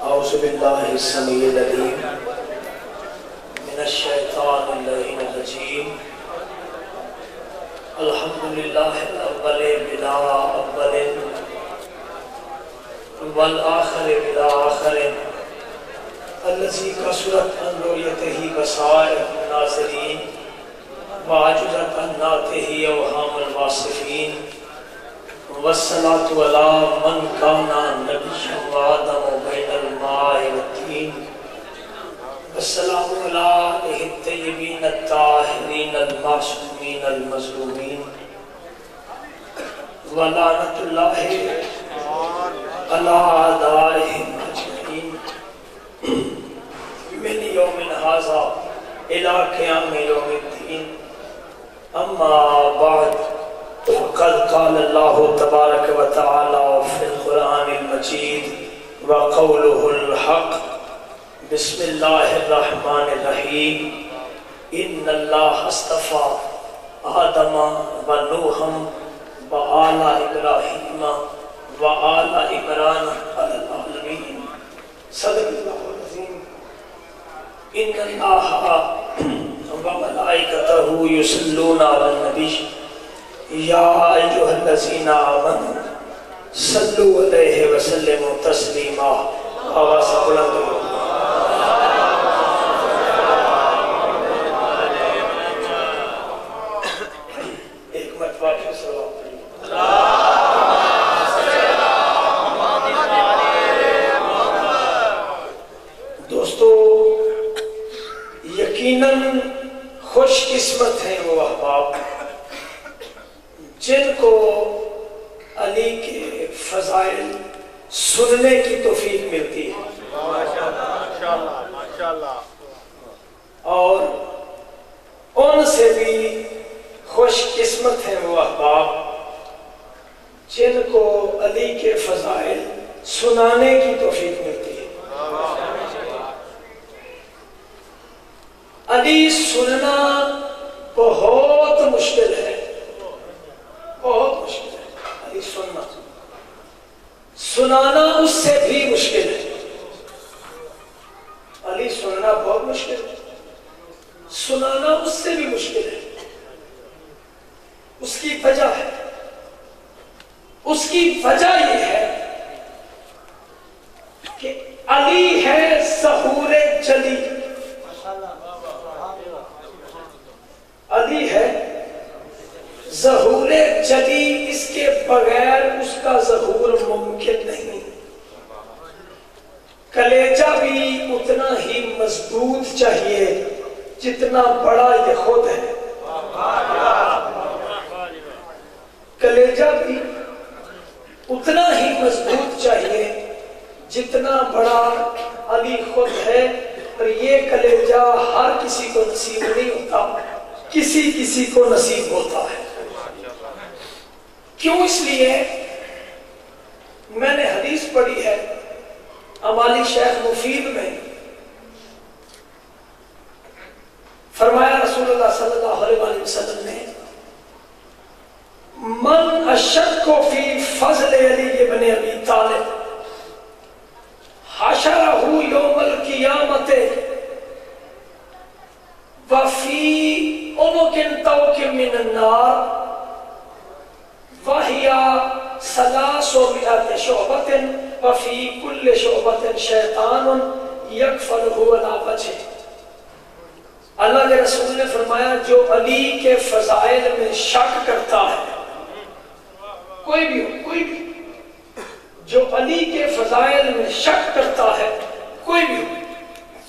اعوذ باللہ السمیع العلیم من الشیطان اللعین الرجیم الحمدللہ الاول بلا اول والآخر بلا آخر الذی کثرت عن رؤیتہ بصائر الناظرین وعجزت عن نعتہ اوہام الواصفین والصلاة علی من کان نبیا وآدم بین الماء والطین والسلام علی الطیبین الطاہرین المعصومین المظلومین ولعنۃ اللہ علی اعدائہم اجمعین من یوم ھذا الی قیام یوم الدین اما بعد فقد قال اللہ تبارک و تعالی فی القرآن المجید وقوله الحق بسم اللہ الرحمن الرحیم ان اللہ اصطفى آدم و نوحا و آل ابراہیم و آل عمران علی العالمین صدق اللہ العظیم ان اللہ و ملائکتہ یصلون علی النبی یا ایہا الذین آمنوا صلو علیہ وسلم تسلیما آواز بلند ایک مرتبہ پھر صلوات پڑھیں دوستو یقیناً خوش قسمت ہیں وہ احباب جن کو علی کے فضائل سننے کی توفیق ملتی ہے اور ان سے بھی خوش قسمت ہیں وہ احباب جن کو علی کے فضائل سنانے کی توفیق ملتی ہے۔ علی سننا بہت مشکل ہے، بہت مشکل ہے علی سننا، سنانا اس سے بھی مشکل ہے۔ علی سننا بہت مشکل ہے، سنانا اس سے بھی مشکل ہے۔ اس کی وجہ ہے، اس کی وجہ یہ ہے کہ علی ہے ظہور جلی، علی ہے ظہور جلی، اس کے بغیر اس کا ظہور ممکن نہیں۔ کلیجہ بھی اتنا ہی مضبوط چاہیے جتنا بڑا یہ خود ہے، کلیجہ بھی اتنا ہی مضبوط چاہیے جتنا بڑا علی خود ہے، اور یہ کلیجہ ہر کسی کو نصیب نہیں ہوتا، کسی کسی کو نصیب ہوتا ہے۔ کیوں؟ اس لیے میں نے حدیث پڑھی ہے امالی شیخ مفید میں، فرمایا رسول اللہ صلی اللہ علیہ وسلم نے من اشک فی فضل علی ابن ابی طالب حشرہ یوم القیامت وفی عنق طوق من النار وَهِيَا ثَلَاثُمِائَةُ شُعْبَةٍ وَفِي كُلِّ شُعْبَةٍ شَيْطَانٌ يَكْفَلُهُ عَلَى وَجْهِهِ۔ اللہ کے رسول نے فرمایا جو علی کے فضائل میں شک کرتا ہے، کوئی بھی ہو، کوئی بھی جو علی کے فضائل میں شک کرتا ہے، کوئی بھی ہو،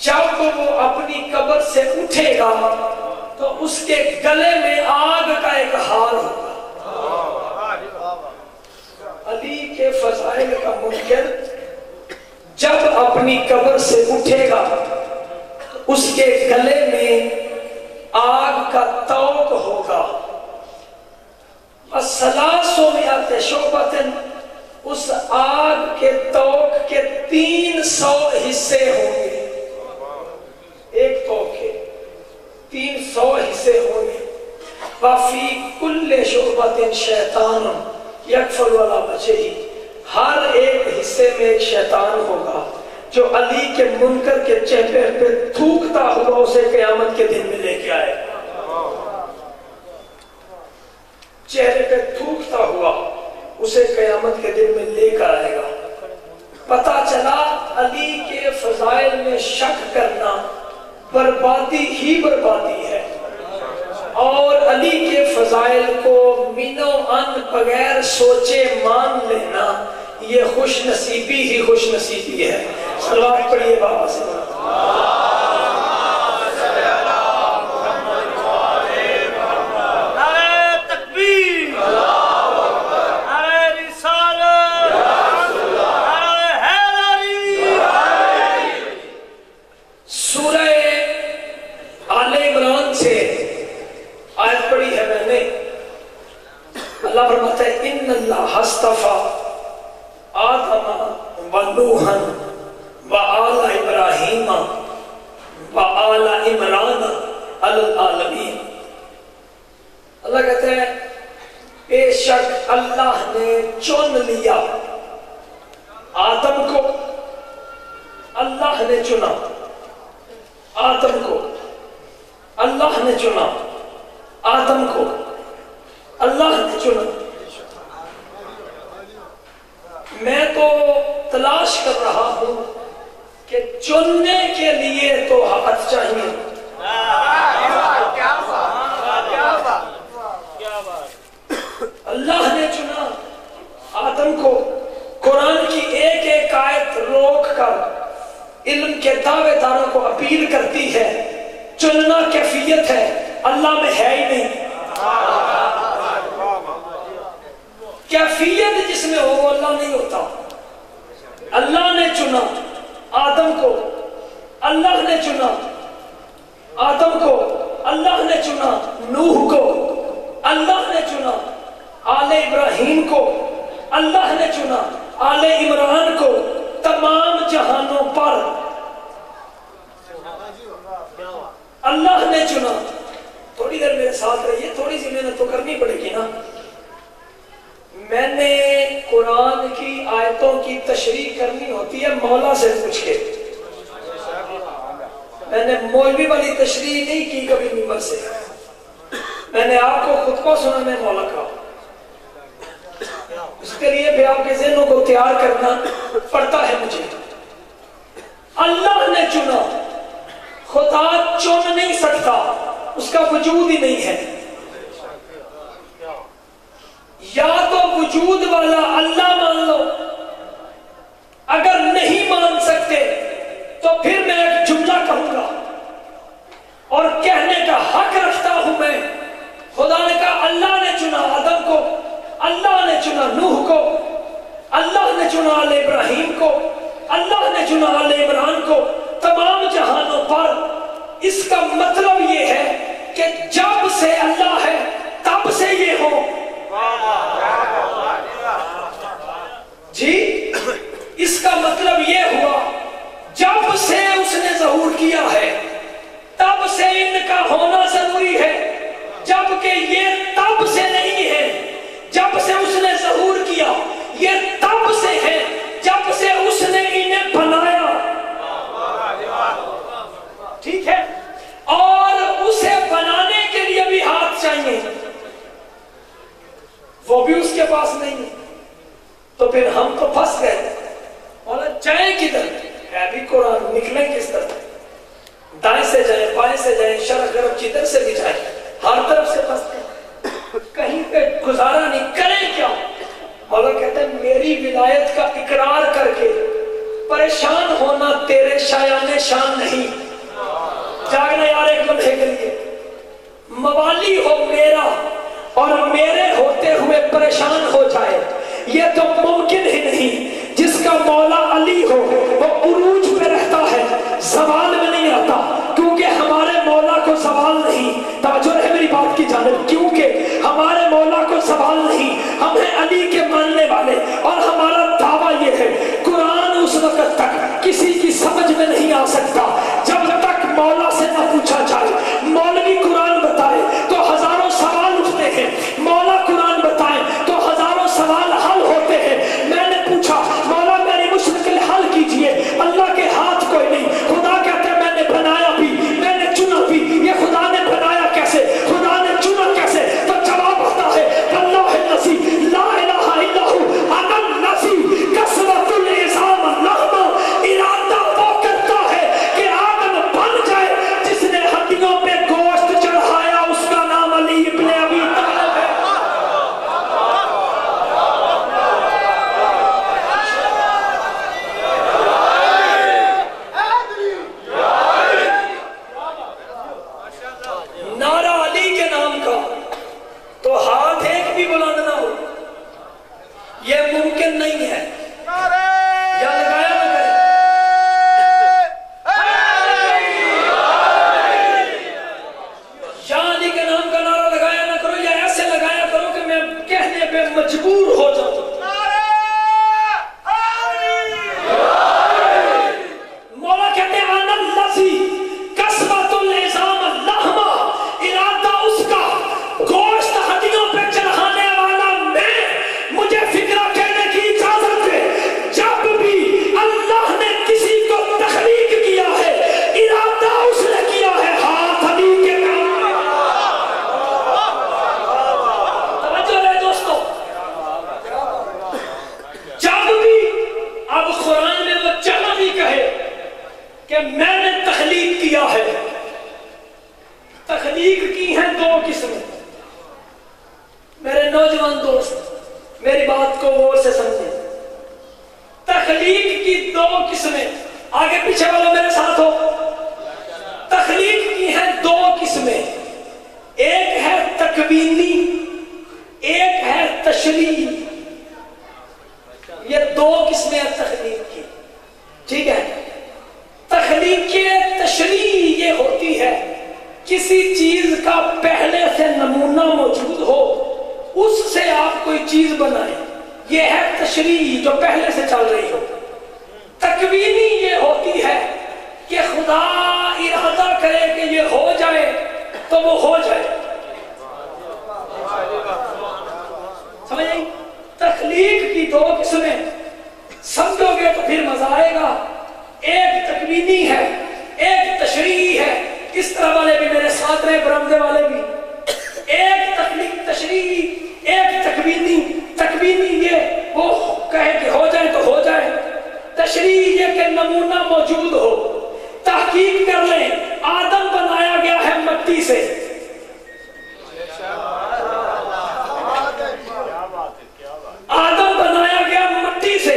جب وہ اپنی قبر سے اٹھے گا تو اس کے گلے میں آگ کا ایک ہار ہوگا۔ علی کے فضائل کا منکر جب اپنی قبر سے اٹھے گا اس کے گلے میں آگ کا طوق ہوگا، وَثَلَاثُمِائَةُ شُعْبَةٍ، اس آگ کے طوق کے 300 حصے ہوں گے، ایک طوق کے 300 حصے ہوں گے۔ وَفِي كُلِّ شُعْبَةٍ شَيْطَانٌ یکفل والا بچے ہی، ہر ایک حصے میں ایک شیطان ہوگا جو علی کے منکر کے چہرے پہ تھوکتا ہوا اسے قیامت کے دن میں لے کے آئے گا. چہرے پہ تھوکتا ہوا اسے قیامت کے دن میں لے کر آئے گا. پتا چلا علی کے فضائل میں شک کرنا بربادی ہی بربادی ہے، اور علی کے فضائل کو منو ان بغیر سوچے مان لینا یہ خوش نصیبی ہی خوش نصیبی ہے. صلوات پڑھیے بابا سے. اللہ فرماتا ہے ان اللہ اصطفیٰ آدم و نوحا و آل ابراہیم و آل عمران علی العالمین. اللہ کہتا ہے بے شک اللہ نے چن لیا آدم کو، اللہ نے چنا آدم کو، اللہ نے چنا آدم کو، اللہ نے چنا. میں تو تلاش کر رہا ہوں کہ چننے کے لیے تو ہاتھ چاہیے. اللہ نے چنا آدم کو. قرآن کی ایک ایک آیت روک کر علم کے دعوے داروں کو اپیل کرتی ہے چننا کیفیت ہے، اللہ میں ہے ہی نہیں. کیفیت جس میں ہو وہ اللہ نہیں ہوتا. اللہ نے چنا آدم کو، اللہ نے چنا آدم کو، اللہ نے چنا نوح کو، اللہ نے چنا آل ابراہیم کو، اللہ نے چنا آل عمران کو. تمام جہانوں پر اللہ نے چنا. تھوڑی دیر میرے ساتھ رہیے، تھوڑی سی محنت تو کرنی پڑے گی نا. میں نے قرآن کی آیتوں کی تشریح کرنی ہوتی ہے مولا سے پوچھ کے. میں نے مولوی والی تشریح نہیں کی کبھی ممبر سے. میں نے آپ کو خود کو سنا میں مولا کا. اس کے لیے بھی آپ کے ذہنوں کو تیار کرنا پڑتا ہے مجھے. اللہ نے چنا. خدا چن نہیں سکتا، اس کا وجود ہی نہیں ہے. یا تو وجود والا اللہ مان لو، اگر نہیں مان سکتے تو پھر میں ایک جملہ کہوں گا اور کہنے کا حق رکھتا ہوں میں. خدا نے کہا اللہ نے چنا آدم کو، اللہ نے چنا نوح کو، اللہ نے چنا آل ابراہیم کو، اللہ نے چنا آل عمران کو. تمام جہانوں پر. اس کا مطلب یہ ہے کہ جب سے اللہ ہے تب سے یہ ہو. جی اس کا مطلب یہ ہوا جب سے اس نے ظہور کیا ہے تب سے ان کا ہونا ضروری ہے، جبکہ یہ تب سے نہیں ہے جب سے اس نے ظہور کیا. یہ تب سے ہے جب سے اس نے انہیں بنایا. ٹھیک ہے، اور اسے بنانے کے لیے بھی ہاتھ چاہیے، وہ بھی اس کے پاس نہیں ہے. تو پھر ہم تو پھنس گئے. مولا جائیں کدھر؟ ہے بھی قرآن، نکلیں کس طرح؟ دائیں سے جائیں، بائیں سے جائیں، شرق غرب جدھر سے بھی جائیں، ہر طرف سے پھنس گئے. کہیں پہ گزارا نہیں، کریں کیا؟ مولا کہتے ہیں میری ولایت کا اقرار کر کے پریشان ہونا تیرے شایان شان نہیں. جاگنا یار ایک لمحے کے لیے. موالی ہو میرا اور میرے ہوتے ہوئے پریشان ہو جائے یہ تو ممکن ہی نہیں. جس کا مولا علی ہو وہ عروج پہ رہتا ہے، زوال میں نہیں آتا، کیونکہ ہمارے مولا کو زوال نہیں. توجہ ہے میری بات کی جانب، کیونکہ ہمارے مولا کو زوال نہیں. ہم ہیں علی کے ماننے والے اور ہمارا دعویٰ یہ ہے قرآن اس وقت تک کسی کی سمجھ میں نہیں آ سکتا جب تک مولا سے نہ پوچھا جائے. مولوی قرآن بتائے تو ہزاروں سوال اٹھتے ہیں، مولا قرآن بتائے تو ہزاروں سوال حل ہوتے ہیں. میں نے پوچھا مولا میری مشکل حل کیجئے، اللہ کے میرے نوجوان دوست میری بات کو غور سے سمجھیں. تخلیق کی دو قسمیں، آگے پیچھے والوں میرے ساتھ ہو. تخلیق کی ہیں دو قسمیں، ایک ہے تکوینی، ایک ہے تشریعی. یہ دو قسمیں ہیں تخلیق کی. ٹھیک ہے. تخلیق تشریعی یہ ہوتی ہے کسی چیز کا پہلے سے نمونہ موجود ہو، اس سے آپ کوئی چیز بنائیں، یہ ہے تشریعی جو پہلے سے چل رہی ہو. تکوینی یہ ہوتی ہے کہ خدا ارادہ کرے کہ یہ ہو جائے تو وہ ہو جائے. سمجھیں؟ تخلیق کی دو قسمیں سمجھو گے تو پھر مزہ آئے گا. ایک تکوینی ہے، ایک تشریعی ہے. اس طرح والے بھی میرے ساتھ رہے، برمدے والے بھی. ایک تخلیق تشریعی، ایک تکوینی. تکوینی یہ وہ کہے کہ ہو جائے تو ہو جائے. تشریعی یہ کہ نمونہ موجود ہو. تحقیق کر لیں، آدم بنایا گیا ہے مٹی سے. آدم بنایا گیا مٹی سے.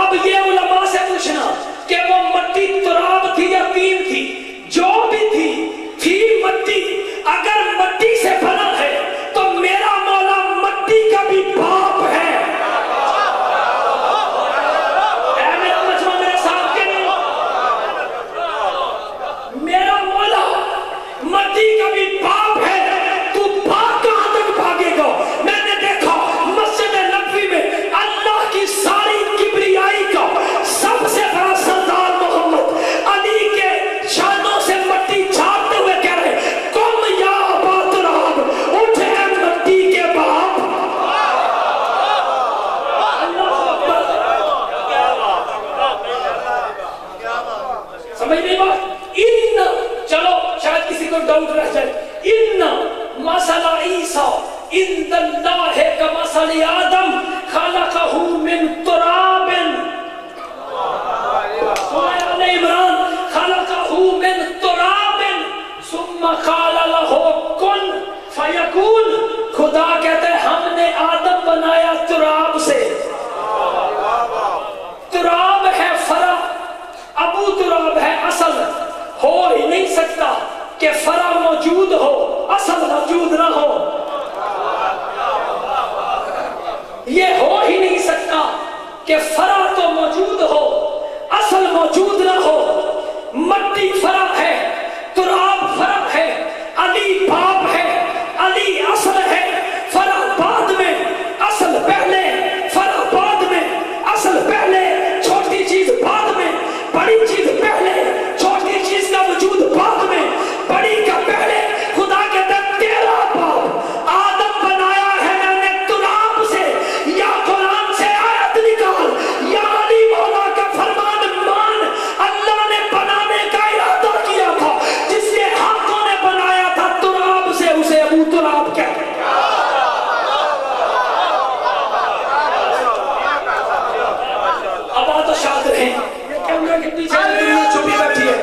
اب یہ علماء سے پوچھنا کہ وہ مٹی تراب تھی یا طین تھی؟ جو بھی تھی مٹی. اگر مٹی سے بنا ہے تو میرا مولا مٹی کا بھی باپ ہے. اے میرا مجمع میرے ساتھ کے نہیں؟ میرا مولا مٹی کا بھی باپ ہے. تو باپ کہاں تک بھاگے گا؟ میں نے دیکھا مسجد نبوی میں اللہ کی ساری کبریائی کا سب سے بڑا سردار محمد علی کے شانوں سے مٹی چھاپتے ہوئے کہہ رہے کم یا ابا تراب، اٹھ اے مٹی کے باپ. سمجھ نہیں بات؟ چلو شاید کسی کو ڈاؤٹ رہ جائے. ان مثل عیسیٰ عند اللہ کمثل آدم خلقہ من تراب. سورہ آل عمران خلقہ من تراب ثم قال له کن فیکون. خدا کہتے ہیں ہم نے آدم بنایا تراب سے. تراب ہے فرع، ابو تراب ہے اصل. ہو ہی نہیں سکتا کہ فرع موجود ہو اصل موجود نہ ہو. یہ ہو ہی نہیں سکتا کہ فرع تو موجود ہو اصل موجود نہ ہو. مٹی فرع ہے، تراب فرع ہے، علی باپ ہے، علی اصل ہے. فرع بعد میں، اصل پہلے. فرع بعد میں، اصل پہلے. چھوٹی چیز بعد میں، بڑی چیز پہلے. چھوٹی چیز کا وجود بعد میں، بڑی کا پہلے. خدا کہتا ہے تیرا باپ آدم بنایا ہے میں نے تراب سے. یا قرآن سے آیت نکال یا علی مولا کا فرمان مان. اللہ نے بنانے کا ارادہ کیا تھا، جس کے ہاتھوں نے بنایا تھا تراب سے، اسے ابو تراب کہتے ہیں. اب آ تو شاد رہیں، یہ کیمرہ کے پیچھے دنیا چھپی بیٹھی ہے.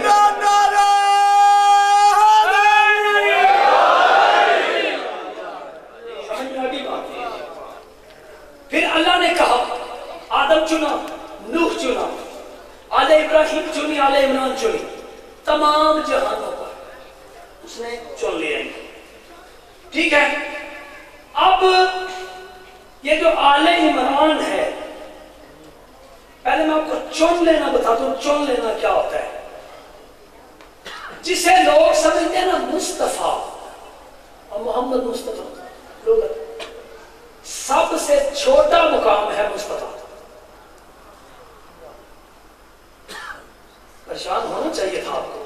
پھر اللہ نے کہا آدم چنا، نوح چنا، آل ابراہیم چنی، آل عمران چنی. تمام جہانوں پر اس نے چن لیا. ٹھیک ہے. اب یہ جو آل عمران ہے، پہلے میں آپ کو چن لینا بتا دوں. چن لینا کیا ہوتا ہے؟ جسے لوگ سمجھتے ہیں نا مصطفیٰ اور محمد مصطفیٰ، لوگ سب سے چھوٹا مقام ہے مصطفیٰ. پریشان ہونا چاہیے تھا آپ کو،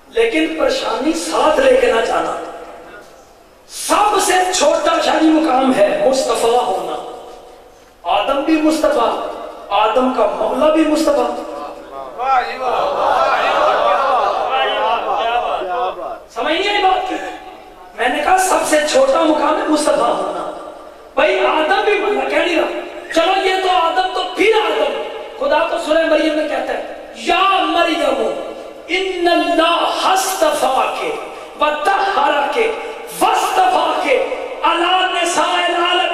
لیکن پریشانی ساتھ لے کے نہ جانا. سب سے چھوٹا شانی مقام ہے مصطفیٰ ہونا. آدم بھی مصطفیٰ، آدم کا مولا بھی مصطفیٰ. سمجھ نہیں آئی بات کی؟ میں نے کہا سب سے چھوٹا مقام ہے مصطفیٰ ہونا. بھائی آدم بھی بندہ کہہ نہیں رہا. چلو یہ تو آدم تو پھر آدم. خدا تو سورہ مریم میں کہتا ہے یا مریم ان اللہ اصطفاک وطہرک واصطفاک علی نساء العالمین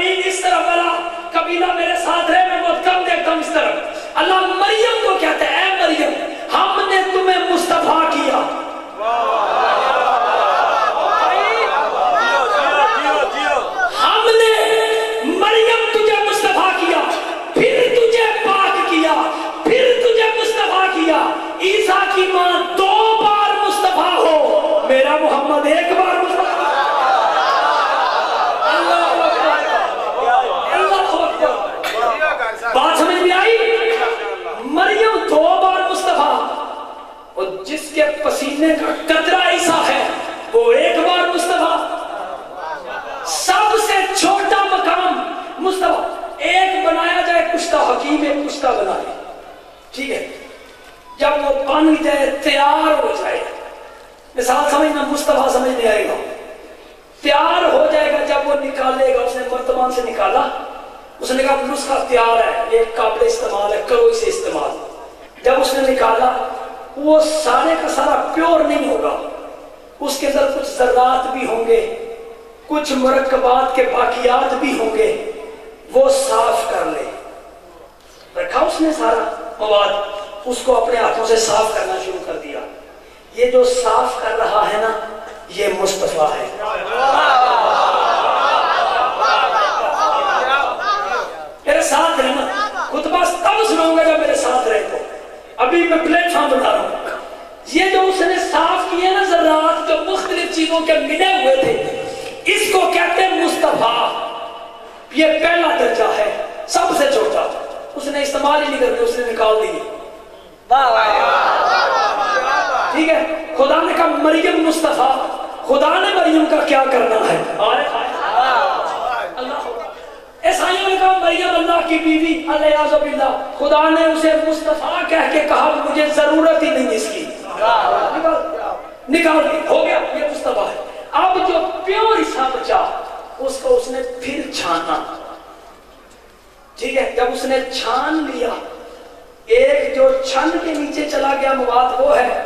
پشتہ حکیم ایک پشتہ بنا لے، ٹھیک ہے، جب وہ بن جائے تیار ہو جائے، مثال سمجھنا، مصطفیٰ سمجھ نہیں آئے گا، تیار ہو جائے گا جب وہ نکالے گا، اس نے مرتبان سے نکالا، اس نے کہا نسخہ تیار ہے، یہ قابل استعمال ہے، کرو اسے استعمال۔ جب اس نے نکالا وہ سارے کا سارا پیور نہیں ہوگا، اس کے اندر کچھ ذرات بھی ہوں گے، کچھ مرکبات کے باقیات بھی ہوں گے، وہ صاف کر لے۔ رکھا اس نے سارا مواد، اس کو اپنے ہاتھوں سے صاف کرنا شروع کر دیا۔ یہ جو صاف کر رہا ہے نا، یہ مصطفیٰ ہے۔ میرے ساتھ رہنا، خطبہ تب سناؤں گا جب میرے ساتھ رہے تو، ابھی میں پلیٹ فارم بتا رہا ہوں۔ یہ جو اس نے صاف کیے نا ذرات، جو مختلف چیزوں کے ملے ہوئے تھے، اس کو کہتے ہیں مصطفیٰ۔ یہ پہلا درجہ ہے، سب سے چھوٹا، اس نے استعمال ہی نہیں کرتے، اس نے نکال دیے۔ ٹھیک ہے، خدا نے کہا مریم مصطفیٰ، خدا نے مریم کا کیا کرنا ہے؟ اللہ، عیسائیوں نے کہا مریم اللہ کی بیوی، علیہ باللہ، خدا نے اسے مصطفیٰ کہہ کے کہا مجھے ضرورت ہی نہیں اس کی، نکال دی، ہو گیا، یہ مصطفیٰ ہے۔ اب جو پیور حصہ بچا اس کو اس نے پھر چھانا، ٹھیک ہے، جب اس نے چھان لیا، ایک جو چھن کے نیچے چلا گیا مواد وہ ہے،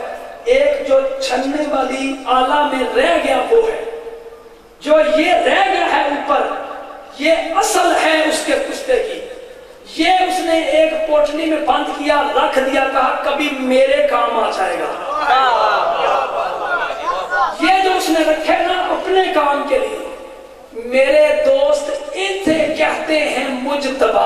ایک جو چھننے والی آلہ میں رہ گیا وہ ہے، جو یہ رہ گیا ہے اوپر، یہ اصل ہے اس کے پشتے کی، یہ اس نے ایک پوٹلی میں بند کیا، رکھ دیا، کہا کبھی میرے کام آ جائے گا۔ یہ جو اس نے رکھے نا اپنے کام کے لیے، میرے دوست انتے کہتے ہیں مجتبی۔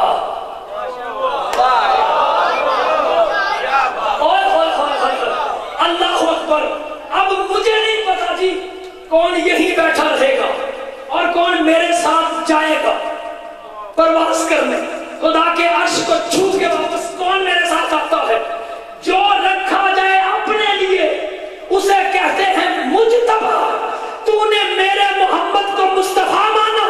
اللہ اکبر۔ اب مجھے نہیں پتا جی کون یہیں بیٹھا رہے گا اور کون میرے ساتھ جائے گا پرواز کرنے، خدا کے عرش کو چھو کے واپس کون میرے ساتھ آتا ہے؟ جو رکھا جائے اپنے لیے اسے کہتے ہیں مجتبی۔ تو نے میرے محمد کو مصطفیٰ مانا،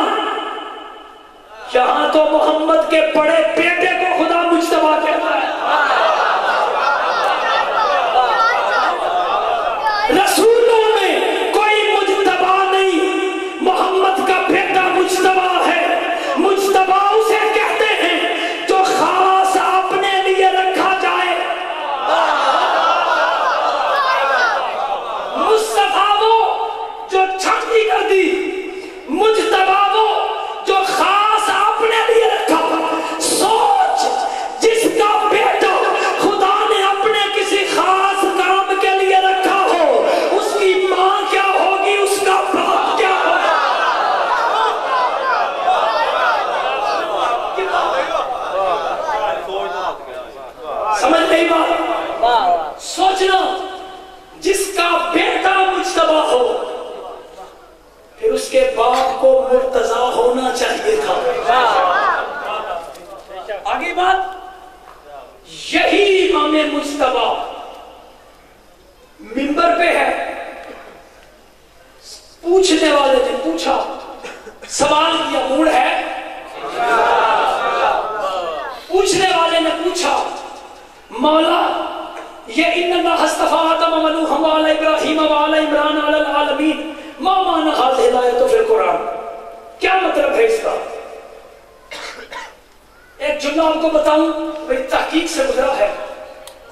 یہاں تو محمد کے بڑے بیٹے کو خدا مجتبی کہتا ہے۔ رسولوں میں کوئی مجتبی نہیں، محمد کا بیٹا مجتبی ہے۔ مجتبی اسے کہتے ہیں جو خاص اپنے لیے رکھا جائے۔ مصطفیٰ وہ جو چھٹی کر دی، مجتبی وہ جو خاص اپنے لیے رکھا۔ سوچ، جس کا بیٹا خدا نے اپنے کسی خاص کام کے لیے رکھا ہو، اس کی ماں کیا ہوگی، اس کا باپ کیا ہوگا؟ سمجھ نہیں بات؟ سوچنا، جس کا بیٹا مجتبی ہو پھر اس کے باپ کو مرتضی ہونا چاہیے تھا۔ آگے بات، یہی امام مجتبی منبر پہ ہے، پوچھنے والے نے پوچھا، سوال کیا، موڑ ہے؟ پوچھنے والے نے پوچھا مولا یہ ان اللہ اصطفى آدم ونوحا وآل ابراہیم وآل عمران علی العالمین، ما معنی هذه الآیت فی القرآن، کیا مطلب ہے اس کا؟ ایک جملہ آپ کو بتاؤں، میری تحقیق سے گزرا ہے،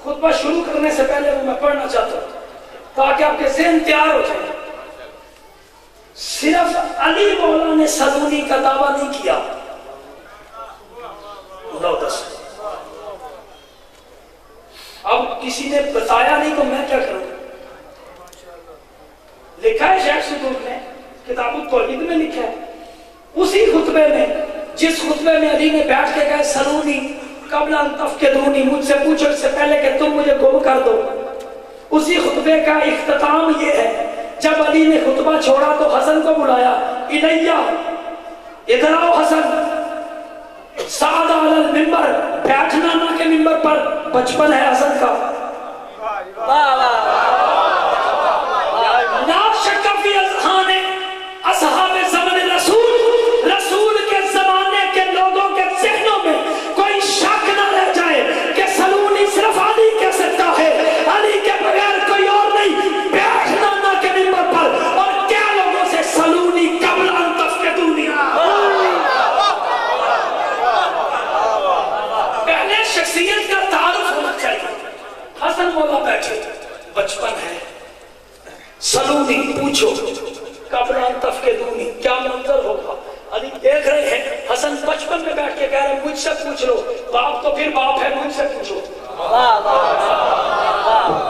خطبہ شروع کرنے سے پہلے وہ میں پڑھنا چاہتا ہوں تاکہ آپ کے ذہن تیار ہو جائے۔ صرف علی مولا نے صدونی کا دعویٰ نہیں کیا، اب کسی نے بتایا نہیں تو میں کیا کروں؟ لکھا ہے شیخ صدوق نے، کتاب التوحید میں لکھا ہے، اسی خطبے میں، جس خطبے میں علی نے بیٹھ کے کہا سلونی قبل ان تفقدونی، مجھ سے پوچھو اس سے پہلے کہ تم مجھے گم کر دو، اسی خطبے کا اختتام یہ ہے، جب علی نے خطبہ چھوڑا تو حسن کو بلایا، الیہ ادھر آؤ حسن، سعد علی المنبر، بیٹھنا نہ کہ منبر پر، بچپن ہے حسن کا، لا شک فی اذہان اصحاب زمن رسول، رسول کے زمانے کے لوگوں کے ذہنوں میں کوئی شک سے پوچھ لو، باپ تو پھر باپ ہے، مجھ سے پوچھو۔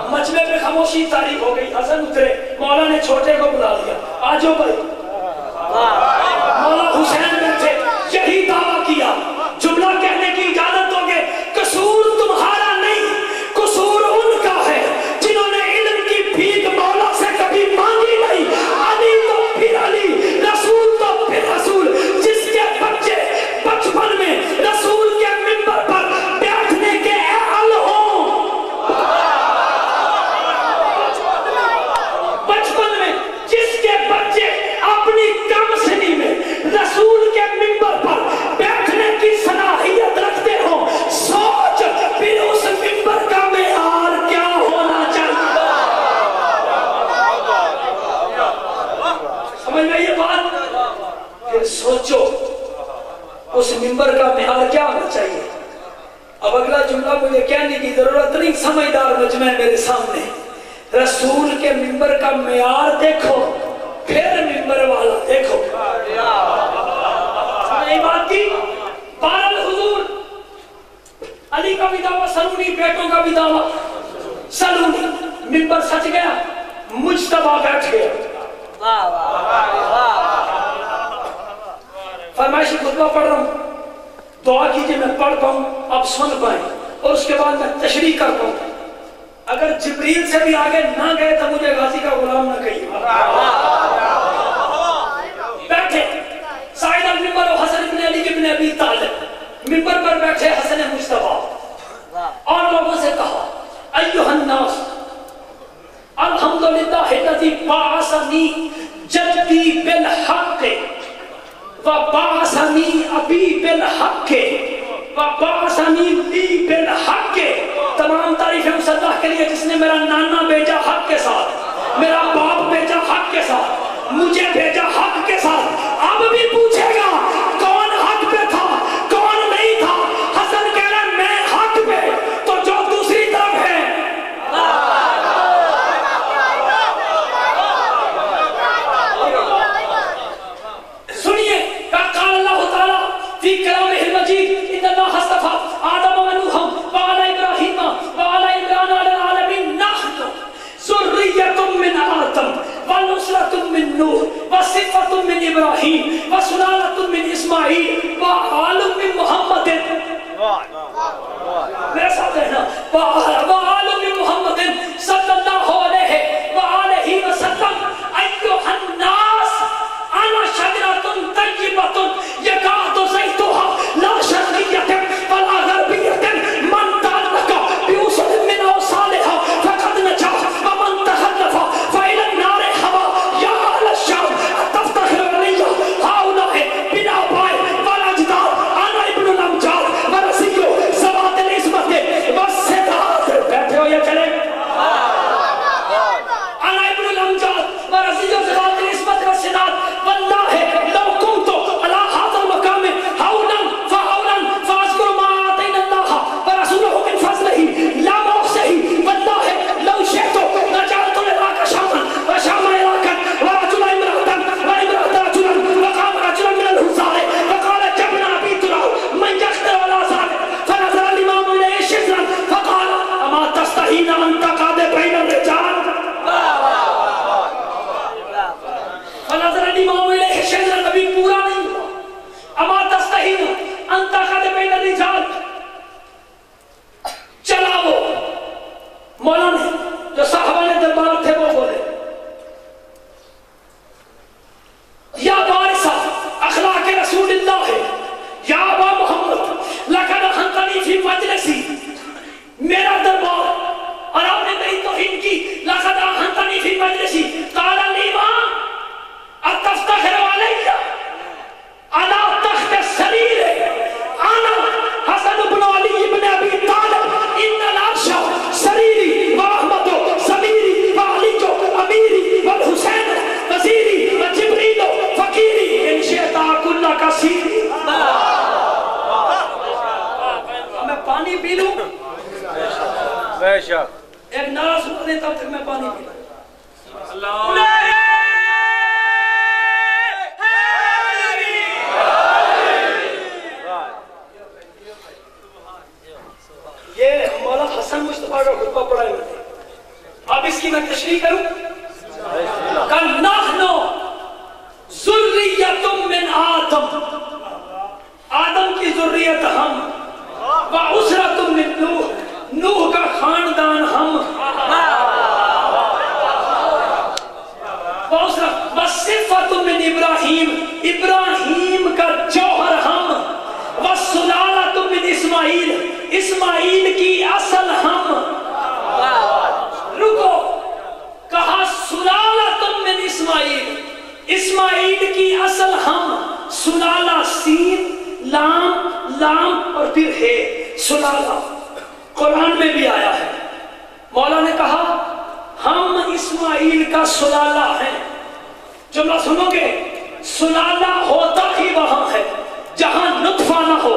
مجمع میں خاموشی تاریخ ہو گئی، حسن اترے، مولا نے چھوٹے کو بلا لیا، آجو بھائی۔ مولا حسین بیٹھے، یہی دعویٰ کیا، جملہ کہنے کی اجازت دو گے، قصور تمہارا نہیں، قصور ان کا ہے جنہوں نے علم کی بھیک مولا سے کبھی مانگی نہیں۔ علی تو پھر علی، رسول تو پھر رسول، جس کے بچے بچپن میں رسول کے منبر پر بیٹھنے کے اہل ہوں، بچپن میں جس کے بچے اپنی کم سنی میں رسول کے منبر پر بیٹھنے کی صلاحیت رکھتے ہوں، سوچ پھر اس منبر کا معیار کیا ہونا چاہیے۔ سمجھ میں یہ بات؟ پھر سوچو اس منبر کا معیار کیا ہونا چاہیے۔ اب اگلا جملہ مجھے کہنے کی ضرورت نہیں، سمجھدار مجمع میرے سامنے، رسول کے منبر کا معیار دیکھو، پھر منبر والا دیکھو۔ سمجھ بات کی؟ بہرحال حضور علی کا بھی دعویٰ سلونی، بیٹوں کا بھی دعویٰ سلونی، منبر سچ گیا، مجتبیٰ بیٹھ گیا۔ فرمائشی خطبہ پڑھ رہا ہوں، دعا کیجئے میں پڑھ پاؤں، آپ سن پائیں، اور اس کے بعد میں تشریح کر پاؤں۔ اگر جبریل سے بھی آگے نہ گئے تو مجھے غازی کا غلام نہ کہیے۔ بیٹھے سائد المنبر حسن بن علی بن ابی طالب، منبر پر بیٹھے حسن مجتبیٰ، اور لوگوں سے کہا ایھا الناس الحمدللہ الذی بعثنی جدی بالحق وبعثنی ابی بالحق وبعثنی لی بالحق۔ تمام تعریفیں اس اللہ کے لیے جس نے میرا نانا بھیجا حق کے ساتھ، میرا باپ بھیجا حق کے ساتھ، مجھے بھیجا حق کے ساتھ۔ اب بھی پوچھے گا کون حق پہ تھا کون نہیں تھا، حسن کہہ رہا میں حق پہ، تو جو دوسری طرف ہے سنیے، قال اللہ تعالیٰ فی کلامہ المجید ان اللہ اصطفیٰ آدم و نوحا وآل ابراہیم وآل عمران علی العالمین، نحن ذریۃ من آدم ونسلۃ من نوح وصفۃ من ابراہیم وسلالۃ من اسماعیل وآل من محمد۔ میرے ساتھ رہنا، وآل من محمد صلی اللہ علیہ وآلہ وسلم۔ ایھا الناس انا شجرۃ طیبۃ یکاد زیتها لا شرقیۃ ولا غربیۃ، من تعلق بأصل من اوصالها فقد نجا ومن تخلف فإلى النار هوى۔ یا اہل الشام تفتخر علی هؤلاء بالآباء والأجداد، انا ابن الامجاد ورثی ذوات العصمت والسداد۔ بیٹھے ہو یا چلے؟ انا ابن الامجاد ورثی ذوات العصمت والسداد، واللہ لو كنت على هذا المقام هولا فهولا فاذكر ما آتينا الله ورسوله من فضله لا مؤخذه، والله لو شئت لجعلت العراق شاما وشام عراقا ورجلا امرأة وامرأة رجلا، وقام رجلا من الهزاع فقال جبن ابي تراب من يقدر على ذلك، فنظر الامام اليه شبرا فقال اما تستحين ان تقعد بين الرجال، فنظر الامام الیہ شجرا، ابھی پورا نہیں ہوا، اما تستحین ان تقعد بین الرجال۔ چلا وہ مولا نے جو صحابہ نے دربار تھے وہ بولے، یا وارثہ اخلاق رسول اللہ ہے، یا ابا محمد لقد انتنی فی مجلسی، میرا دربار اور آپ نے میری توہین کی، لقد انتنی فی مجلسی، قال الامام اتفتخر علی علی تخت السریر، انا حسن بن علی بن ابی طالب، ان العرش سریری واحمد ضمیری وعلی امیری والحسین وزیری وجبریل فقیری ان شئت کل کثیری۔ میں پانی پی لوں؟ بے شک۔ ایک نعرہ سنا دیں تب تک میں پانی پی لوں۔ اللہ سی میں تشریح کروں کہ نحنو ذریۃ من آدم، آدم کی ذریت ہم، واسرۃ من نوح، نوح کا خاندان ہم، وصفۃ من ابراہیم، ابراہیم کا جوہر ہم، وسلالۃ من اسماعیل، اسماعیل کی اصل ہم۔ رکو، کہا سلالۃ من اسماعیل، اسماعیل کی اصل ہم، سلالہ سین لام لام اور پھر ہے سلالہ، قرآن میں بھی آیا ہے۔ مولا نے کہا ہم اسماعیل کا سلالہ ہیں۔ جملہ سنو گے، سلالہ ہوتا ہی وہاں ہے جہاں نطفہ نہ ہو۔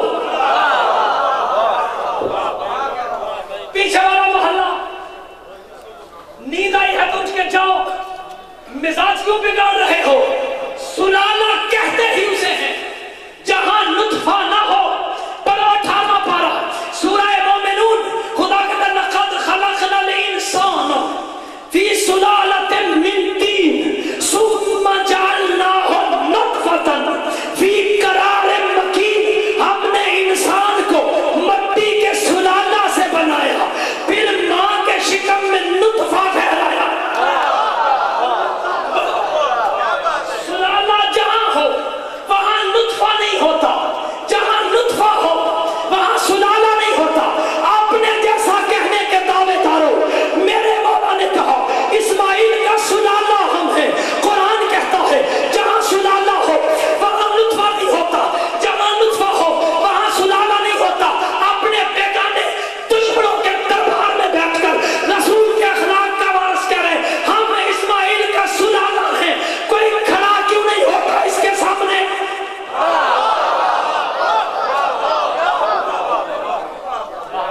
پیچھے والا محلہ نیند آئی ہے تو اٹھ کے جاؤ، مزاج کیوں بگاڑ رہے ہو؟ سلالہ کہتے ہی اسے ہیں جہاں نطفہ نہ ہو۔ پڑھو 18واں پارہ سورہ مومنون، خدا کہتا ہے لقد خلقنا الانسان فی سلالۃ من طین ثم جعلناہ نطفۃ فی قرار مکین، ہم نے انسان کو مٹی کے سلالہ سے بنایا، پھر ماں کے شکم میں نطفہ ٹھہرایا۔ سلالہ جہاں ہو وہاں نطفہ نہیں ہوتا، جہاں نطفہ ہو وہاں سلالہ نہیں ہوتا۔ آپ نے جیسا کہنے کے دعوے دارو، میرے مولا نے کہا اسماعیل کا سلالہ ہم ہیں۔ قرآن کہتا ہے جہاں سلالہ ہو وہاں نطفہ نہیں ہوتا، جہاں نطفہ ہو وہاں سلالہ نہیں ہوتا۔ اپنے بیگانے دشمنوں کے دربار میں بیٹھ کر رسول کے اخلاق کا وارث کہہ رہے ہم اسماعیل کا سلالہ ہیں۔ کوئی کھڑا کیوں نہیں ہوتا اس کے سامنے؟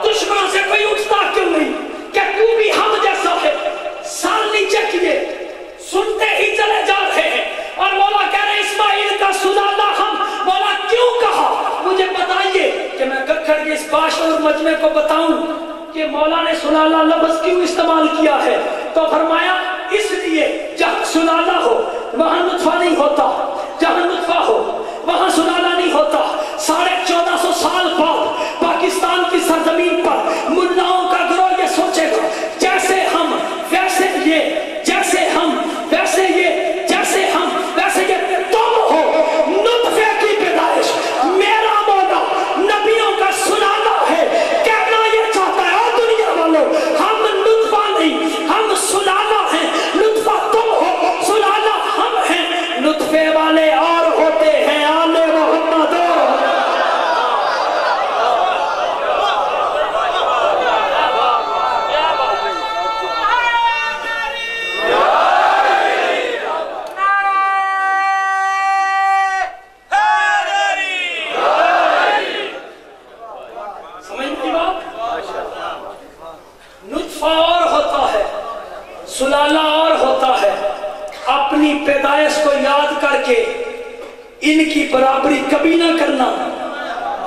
دشمنوں سے کوئی اٹھتا کیوں نہیں کہ تو بھی ہم جیسا ہے؟ سال نیچے کیے سنتے ہی چلے جا رہے ہیں، اور مولا کہہ رہے اسماعیل کا سلالہ ہم۔ مولا کیوں کہا مجھے بتائیے کہ میں ککھڑ کے اس باشعور مجمع کو بتاؤں کہ مولا نے سلالہ لفظ کیوں استعمال کیا ہے؟ تو فرمایا اس لیے جہاں سلالہ ہو وہاں نطفہ نہیں ہوتا، جہاں نطفہ ہو وہاں سلالہ نہیں ہوتا۔ 1450 سال بعد پاکستان کی سرزمین پر ملاؤں کا گروہ یہ سوچے گا جیسے ہم ویسے یہ، جیسے ہم ویسے یہ، جیسے ہم ویسے یہ، تم ہو نطفے کی پیدائش۔ میرا مولا نبیوں کا سلالہ ہے، کہنا یہ چاہتا ہے اور دنیا والوں ہم نطفہ نہیں، ہم سلالہ ہیں۔ نطفہ تم ہو، سلالہ ہم ہیں۔ نطفے والے اور ہوتے ہیں آل محمد۔ سلالہ اور ہوتا ہے، اپنی پیدائش کو یاد کر کے ان کی برابری کبھی نہ کرنا۔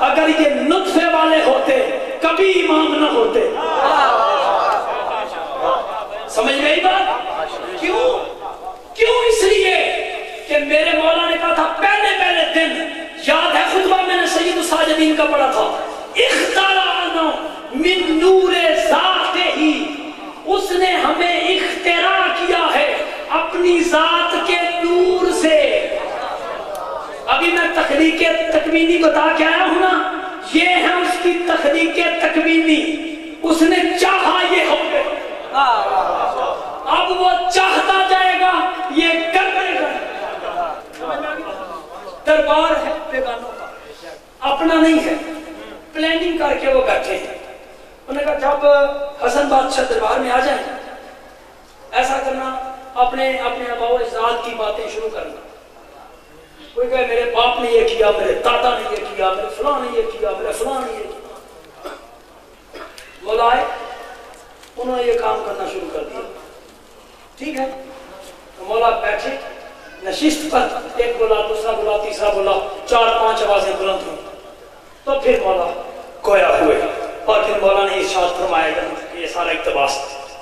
اگر یہ نطفے والے ہوتے کبھی امام نہ ہوتے۔ سمجھ گئی بات؟ کیوں؟ اس لیے کہ میرے مولا نے کہا تھا پہلے دن، یاد ہے خطبہ میں نے سید الساجدین کا پڑھا تھا، اخترانا من نور ذات ہی، اس نے ہمیں اختراع کیا ہے اپنی ذات کے نور سے۔ ابھی میں تخلیق تکوینی بتا کے آیا ہوں نا، یہ ہے اس کی تخلیق تکوینی، اس نے چاہا یہ ہو گئے، اب وہ چاہتا جائے گا یہ کر دے گا۔ دربار ہے بیگانوں کا، اپنا نہیں ہے، پلاننگ کر کے وہ بیٹھے ہیں۔ انہوں نے کہا جب حسن بادشاہ دربار میں آ جائیں ایسا کرنا، اپنے آباء و اجداد کی باتیں شروع کرنا۔ کوئی کہے میرے باپ نے یہ کیا، میرے دادا نے یہ کیا، میرے فلاں نے یہ کیا، میرے فلاں نے یہ کیا۔ مولا آئے، انہوں نے یہ کام کرنا شروع کر دیا۔ ٹھیک ہے، تو مولا بیٹھے نشست پر، ایک بولا، دوسرا بولا، تیسرا بولا، 4-5 آوازیں بلند ہوئی، تو پھر مولا گویا ہوئے، اور پھر مولا نے ارشاد فرمایا کہ یہ سارا اقتباس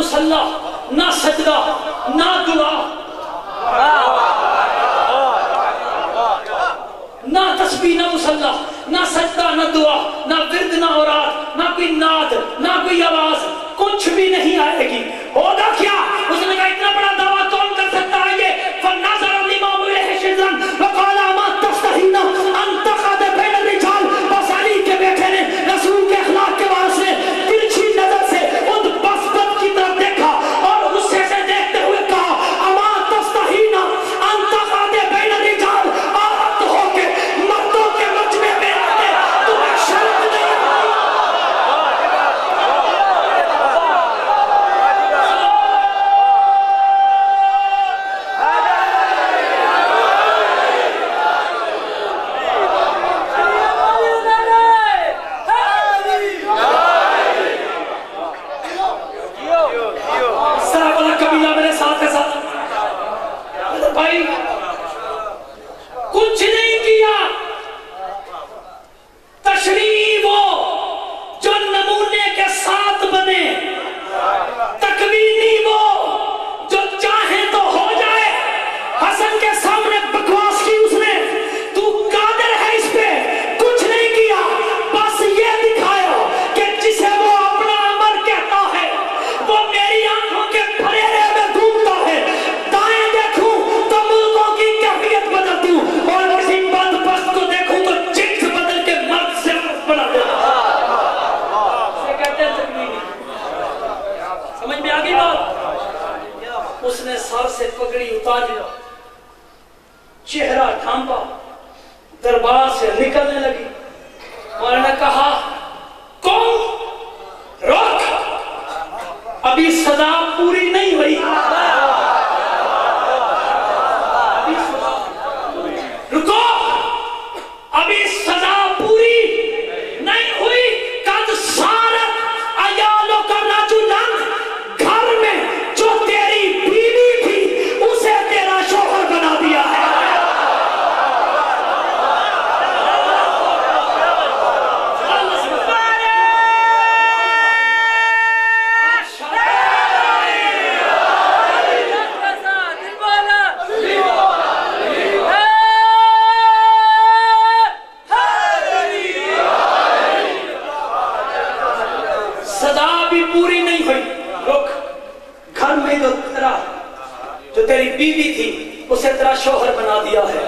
مصلا نہ سجدہ نہ دعا نہ تسبیح نہ مصلا نہ سجدہ نہ دعا نہ ورد نہ اوراد نہ کوئی نعت نہ کوئی آواز کچھ بھی نہیں آئے گی. ہوگا کیا؟ اس نے کہا اتنا بڑا دعویٰ کون کر سکتا ہے یہ؟ فَنَظَرَ الْإِمَامُ إِلَيْهِ شِزْرًا وَقَالَ أَمَا تَسْتَحِينَ أَن تَقْعُدَ بَيْنَ الرِّجَالِ. بس علی کے بیٹے نے رسول کے اخلاق کے واسطے ترچھی نظر سے ان بسپت کی طرف دیکھا اور غصے سے دیکھتے ہوئے کہا أَمَا تَسْتَحِينَ أَن تَقْعُدَ بَيْنَ الرِّجَالِ. عورت ہو کے مردوں کے مجمع میں آتے تمہیں شرم نہیں بھائی کچھ نہیں کیا. تشریح وہ جو نمونے کے ساتھ بنے، تکوینی وہ جو چاہے تو ہو جائے. حسن کے سامنے بکواس کی اس نے، تو قادر ہے اس پہ، کچھ نہیں کیا. بس یہ دکھایا کہ جسے وہ اپنا امر کہتا ہے وہ میری آنکھوں کے پھریرے میں گھومتا ہے. دائیں دیکھوں تو ملکوں کی کیفیت بدل دوں اور کسی بدبخت کو دیکھوں تو جنس بدل کے مرد سے بنا دوں. اسے کہتے ہیں تکوینی. سمجھ میں آگئی بات؟ اس نے سر سے پگڑی اتاری، چہرہ ڈھانپا، دربار سے نکلنے لگی. اور نے کہا کون روک، ابھی سزا پوری نہیں ہوئی. رکو، ابھی سزا پوری نہیں ہوئی. قد سارت عیالوں کا رجلن، گھر میں جو تیری بیوی تھی اسے تیرا شوہر بنا دیا ہے. سزا بھی پوری نہیں ہوئی. رک، گھر میں جو تیری بیوی تھی اسے تیرا شوہر بنا دیا ہے.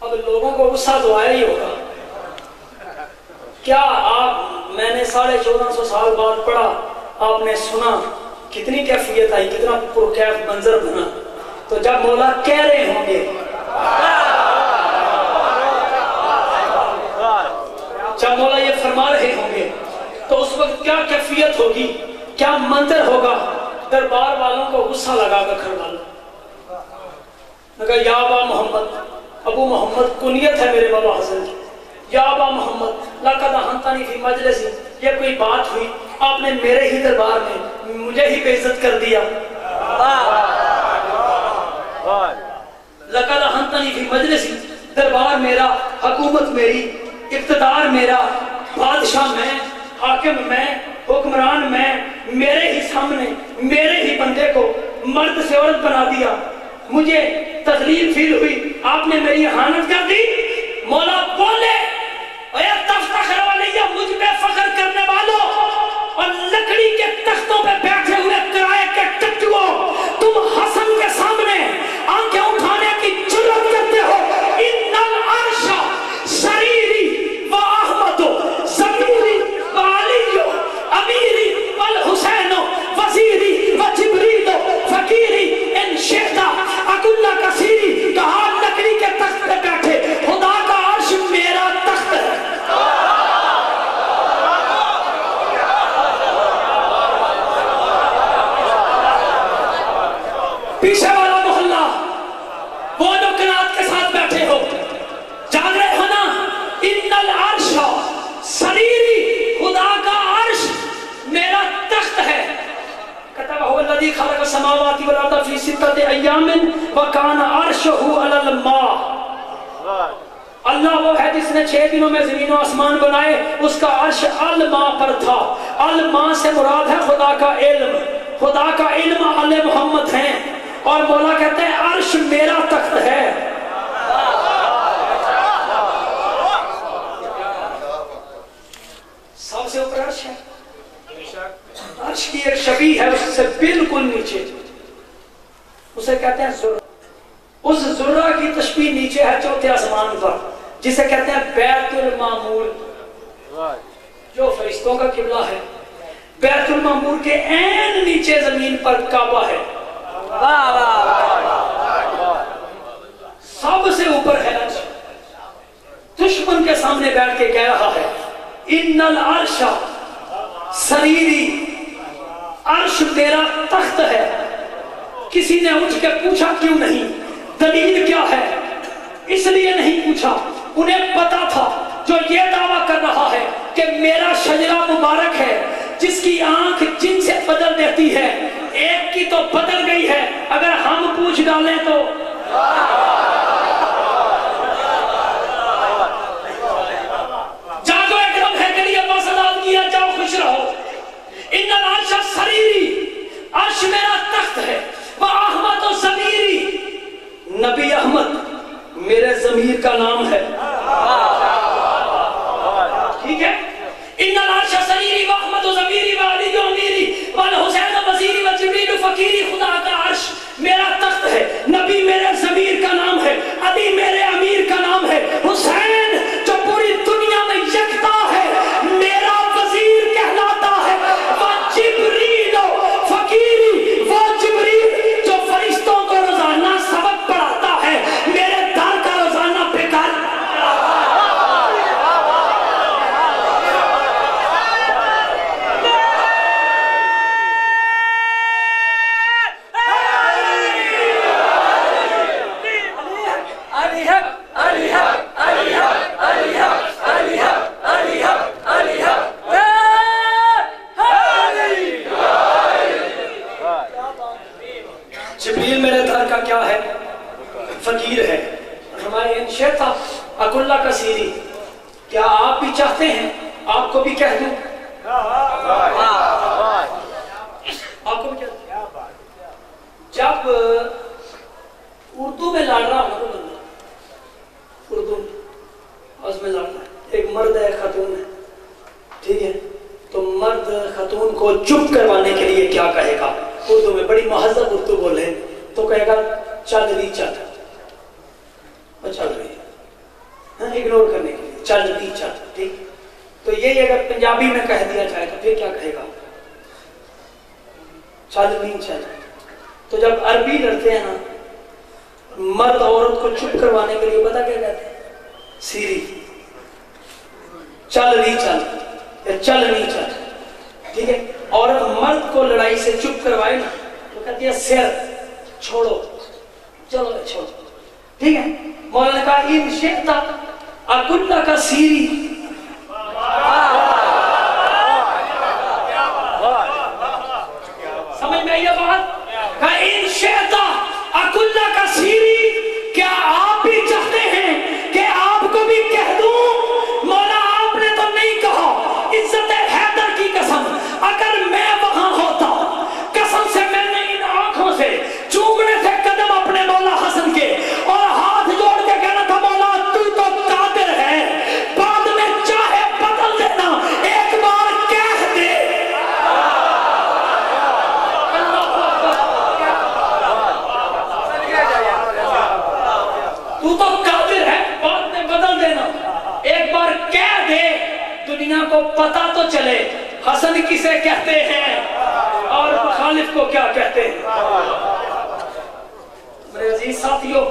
اب لوگوں کو غصہ تو آیا ہی ہوگا. کیا میں نے 1450 سال بعد پڑھا، آپ نے سنا کتنی کیفیت آئی، کتنا پرکیف منظر بنا. تو جب مولا کہہ رہے ہوں گے، جب مولا یہ فرما رہے ہوں گے تو اس وقت کیا کیفیت ہوگی، کیا منظر ہوگا. دربار والوں کو غصہ لگا کر گھر والوں نے کہا یا ابا محمد، ابو محمد کنیت ہے میرے بابا حسن کی. یا ابا محمد لقد احنتنی فی مجلسی، یہ کوئی بات ہوئی؟ آپ نے میرے ہی دربار میں مجھے ہی بے عزت کر دیا. لقد احنتنی فی مجلسی، دربار میرا، حکومت میری، اقتدار میرا، بادشاہ میں، حاکم میں، حکمران میں، میرے ہی سامنے میرے ہی بندے کو مرد سے عورت بنا دیا. مجھے تذلیل فیل ہوئی، آپ نے میری اہانت کر دی. مولا بولے اے تفتخر علیہ، مجھ پہ فخر کرنے والوں اور لکڑی کے تختوں پہ بیٹھے ہوئے کرائے کے ٹٹوؤ، تم حسن کے سامنے آنکھیں اٹھانے کی جرات کرتے ہو. ان العرش سریری و احمد ضمیری و علی امیری والحسین وزیری و جبریل فقیری ان شئت اکل کثیری. کہا لکڑی کے تخت پہ بیٹھے، خدا کا عرش میرا تخت ہے. پیچھے والا محلہ، وہ جو قناعت کے ساتھ بیٹھے ہو، جان رہے ہو نا، ان العرش سریری، خدا کا عرش میرا تخت ہے. کتب هو الذی خلق السماوات والارض فی ستۃ ایام وکان عرشہ علی الماء. اللہ وہ ہے جس نے 6 دنوں میں زمین و آسمان بنائے، اس کا عرش الماء پر تھا۔ الماء سے مراد ہے خدا کا علم، خدا کا علم آل محمد ہیں، اور مولا کہتے ہیں عرش میرا تخت ہے۔ سب سے اوپر عرش ہے، عرش کی ایک شبیہ ہے اس سے بالکل نیچے، اسے کہتے ہیں ذرہ۔ اس ذرہ کی تشبیہ نیچے ہے 4تھے آسمان پر، جسے کہتے ہیں بیت المعمور، جو فرشتوں کا قبلہ ہے۔ بیت المعمور کے عین نیچے زمین پر کعبہ ہے، سب سے اوپر ہے عرش۔ دشمن کے سامنے بیٹھ کے کہہ رہا ہے ان العرش سریری، عرش میرا تخت ہے۔ کسی نے اٹھ کے پوچھا کیوں نہیں، دلیل کیا ہے؟ اس لیے نہیں پوچھا، انہیں پتا تھا جو یہ دعویٰ کر رہا ہے کہ میرا شجرہ مبارک ہے، جس کی آنکھ جن سے بدل دیتی ہے، ایک کی تو بدل گئی ہے، اگر ہم پوچھ ڈالیں تو جاگو ایک لمحے کے لیے باسلام کیا، جاؤ خوش رہو۔ ان العرش سریری، عرش میرا تخت ہے، وَأَحْمَدُ ضمیری، نبی احمد میرے ضمیر کا نام ہے، ٹھیک ہے۔ ان العرش سریری وَأَحْمَدُ ضمیری وَعَلِيُّ أَمِيرِي وَالْحُسَيْنُ وَزِيرِي وَجِبْرِيلُ فقیری۔ خدا کا عرش میرا تخت ہے، نبی میرے ضمیر کا نام ہے، علی میرے امیر کا نام ہے، حسین جو پوری دنیا میں یکتا ہے میرا وزیر کہلاتا ہے، وَجِبْرِيلُ فقیری، وہ جبریل جو فرشتوں کو روزانہ سبق پڑھاتا ہے میرے در کا روزانہ بیکار۔ جبریل میرے در کا کیا ہے؟ فقیر ہے۔ ہمارے انشیتا اکلہ کا سیری، کیا آپ بھی چاہتے ہیں آپ کو بھی کہہ دوں؟ آپ کو بھی کہہ دوں؟ جب اردو میں لڑ رہا ہوں تو بندہ اردو میں لڑنا ہے، ایک مرد ہے خاتون ہے، ٹھیک ہے، تو مرد خاتون کو چپ کروانے کے لیے کیا کہے گا؟ اردو میں بڑی مہذب اردو بولے تو کہے گا چل رہی چل، اور چل رہی ہے، اگنور کرنے کے لیے چل رہی چل، ٹھیک۔ تو یہ اگر پنجابی میں کہہ دیا جائے تو پھر کیا کہے گا؟ چل رہی چل۔ تو جب عربی لڑتے ہیں نا مرد عورت کو چپ کروانے کے لیے پتہ کیا کہتے ہیں؟ سیری، چل رہی چل یا چل رہی چل، ٹھیک ہے۔ عورت مرد کو لڑائی سے چپ کروائے نا تو کہتی ہے سیر چھوڑو، چلو چھوڑو، ٹھیک ہے۔ مولا نے کہا ان شئتا اکلہ کا سیری، سمجھ میں یہ بات؟ کہا ان شئتا اکلہ کا سیری، کیا آپ بھی چاہتے ہیں کہ آپ کو بھی کہہ دوں؟ مولا آپ نے تو نہیں کہا، عزت حیدر کی قسم اگر میں وہاں ہوتا، قسم سے میں نے ان آنکھوں سے چومنے تھے قدم اپنے مولا حسن کے، اور ہاتھ جوڑ کے کہنا تھا مولا تو قادر ہے، بعد میں چاہے بدل دینا، ایک بار کہہ دے۔ تو قادر ہے، بعد میں بدل دینا، ایک بار کہہ دے، دنیا کو پتا تو چلے حسن کسے کہتے ہیں اور مخالف کو کیا کہتے ہیں۔ میرے عزیز ساتھیوں،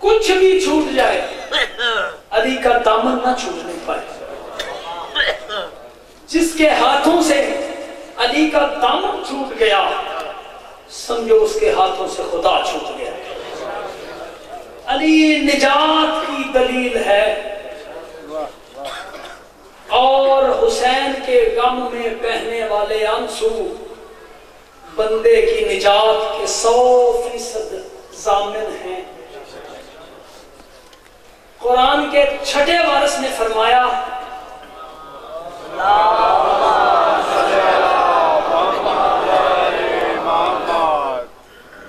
کچھ بھی چھوٹ جائے علی کا دامن نہ چھوٹنے پائے۔ جس کے ہاتھوں سے علی کا دامن چھوٹ گیا سمجھو اس کے ہاتھوں سے خدا چھوٹ گیا۔ علی نجات کی دلیل ہے، اور حسین کے غم میں بہنے والے آنسو بندے کی نجات کے 100% ضامن ہیں۔ قرآن کے چھٹے وارث نے فرمایا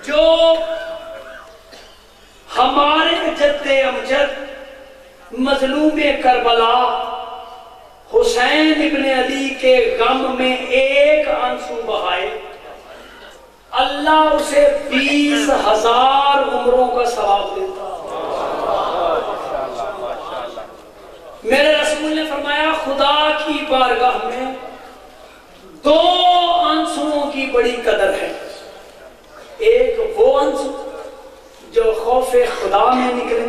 جو ہمارے جد امجد مظلوم کربلا حسین ابن علی کے غم میں ایک آنسو بہائے، اللہ اسے 20,000 عمروں کا ثواب دیتا۔ میرے رسول نے فرمایا خدا کی بارگاہ میں 2 آنسوؤں کی بڑی قدر ہے، ایک وہ آنسو جو خوف خدا میں نکلے،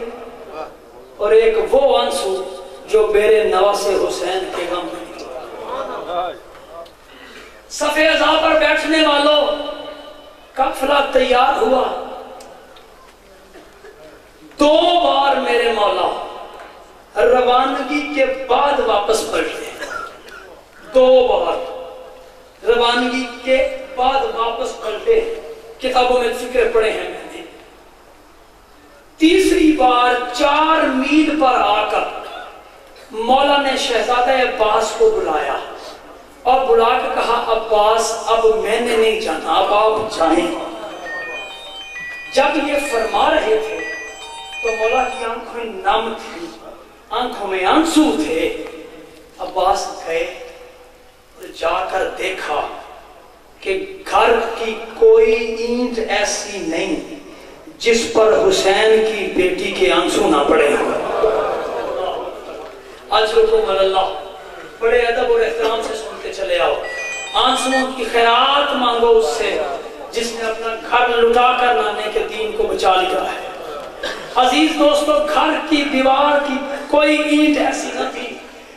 اور ایک وہ آنسو جو میرے نواز حسین کے غم میں نکلے۔ صف عزا پر بیٹھنے والوں، قافلہ تیار ہوا، 2 بار میرے مولا روانگی کے بعد واپس پلٹے، 2 بار روانگی کے بعد واپس پلٹے، کتابوں میں ذکر پڑے ہیں میں نے۔ تیسری بار 4 میل پر آ کر مولا نے شہزادہ عباس کو بلایا اور بلا کے کہا عباس اب میں نے نہیں جانا، اب آپ جائیں۔ جب یہ فرما رہے تھے تو مولا کی آنکھیں نم تھی، آنکھوں میں آنسو تھے۔ عباس گئے اور جا کر دیکھا کہ گھر کی کوئی اینٹ ایسی نہیں جس پر حسین کی بیٹی کے آنسو نہ پڑے ہوں۔ اجرکم اللہ، بڑے ادب اور احترام سے سنتے چلے آؤ۔ آنسوؤں کی خیرات مانگو اس سے جس نے اپنا گھر لٹا کر لانے کے دین کو بچا لیا ہے۔ عزیز دوستو، گھر کی دیوار کی کوئی اینٹ ایسی نہ تھی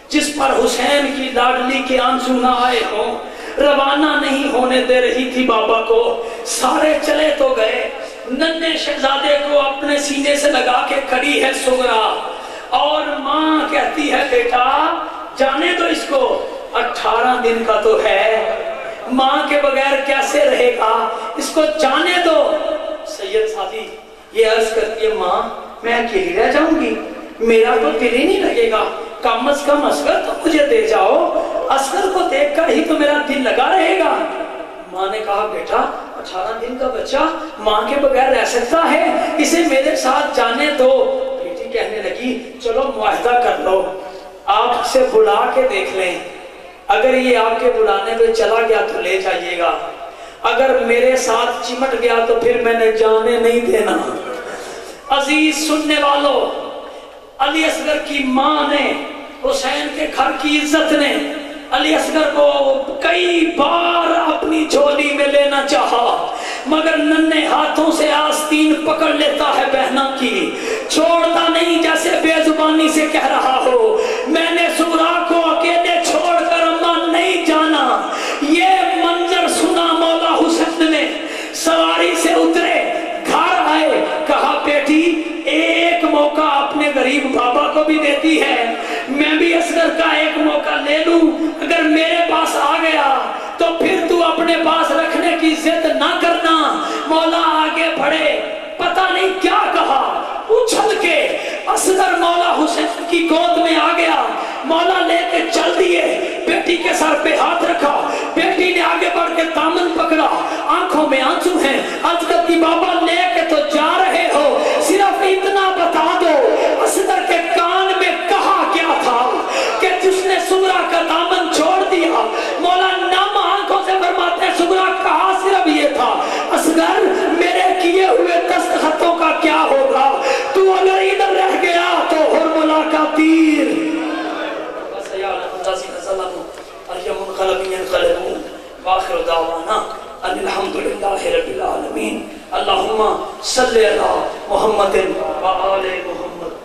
جس پر حسین کی لاڈلی کے آنسو نہ آئے ہوں۔ روانہ نہیں ہونے دے رہی تھی بابا کو، سارے چلے تو گئے، ننھے شہزادے کو اپنے سینے سے لگا کے کھڑی ہے سغرا، اور ماں کہتی ہے بیٹا جانے دو اس کو، 18 دن کا تو ہے، ماں کے بغیر کیسے رہے گا، اس کو جانے دو۔ سید سادی یہ عرض کرتی ہے ماں میں اکیلی رہ جاؤں گی، میرا تو دل ہی نہیں لگے گا، کم از کم اصغر تو مجھے دے جاؤ، اصغر کو دیکھ کر ہی تو میرا دل لگا رہے گا۔ ماں نے کہا بیٹا 18 دن کا بچہ ماں کے بغیر رہ سکتا ہے، اسے میرے ساتھ جانے دو۔ بیٹی کہنے لگی چلو معاہدہ کر لو، آپ اسے بلا کے دیکھ لیں، اگر یہ آپ کے بلانے پہ چلا گیا تو لے جائیے گا، اگر میرے ساتھ چمٹ گیا تو پھر میں نے جانے نہیں دینا۔ عزیز سننے والوں، علی اصغر کی ماں نے، حسین کے گھر کی عزت نے علی اصغر کو کئی بار اپنی جھولی میں لینا چاہا، مگر ننھے ہاتھوں سے آستین پکڑ لیتا ہے بہنا کی، چھوڑتا نہیں جیسے بے زبانی سے کہہ رہا ہو میں نے سغرا کو اکیلے چھوڑ کر اماں نہیں جانا۔ یہ منظر سنا مولا حسین نے، سواری سے اترے، گھر آئے، کہا بیٹی ایک موقع اپنے غریب بابا کو بھی دیتی ہے، میں بھی اصغر کا ایک موقع لے لوں، اگر میرے پاس آ گیا تو پھر تو اپنے پاس رکھنے کی ضد نہ کرنا۔ مولا آگے بڑھے، پتہ نہیں کیا کہا، اچھل کے اصغر مولا حسین کی گود میں آ گیا، مولا لے کے چل دیے، بیٹی کے سر پہ ہاتھ رکھا، بیٹی نے آگے بڑھ کے دامن پکڑا، آنکھوں میں آنسو ہیں، عرض کرتی بابا لے کے تو جا رہے ہو، صرف اتنا بتا دو اصغر کے کان میں کہا کیا تھا کہ جس نے سغرا کا دامن چھوڑ دیا۔ مولا نم آنکھوں سے فرماتے ہیں سغرا کہا صرف یہ تھا اصغر میرے کیے ہوئے دستخطوں کا کیا ہوگا، تو اگر ادھر رہ گیا تو حرملہ کا تیر واخر دعوانا ان الحمدللہ رب العالمین۔ اللہم صلی اللہ محمد و آل محمد۔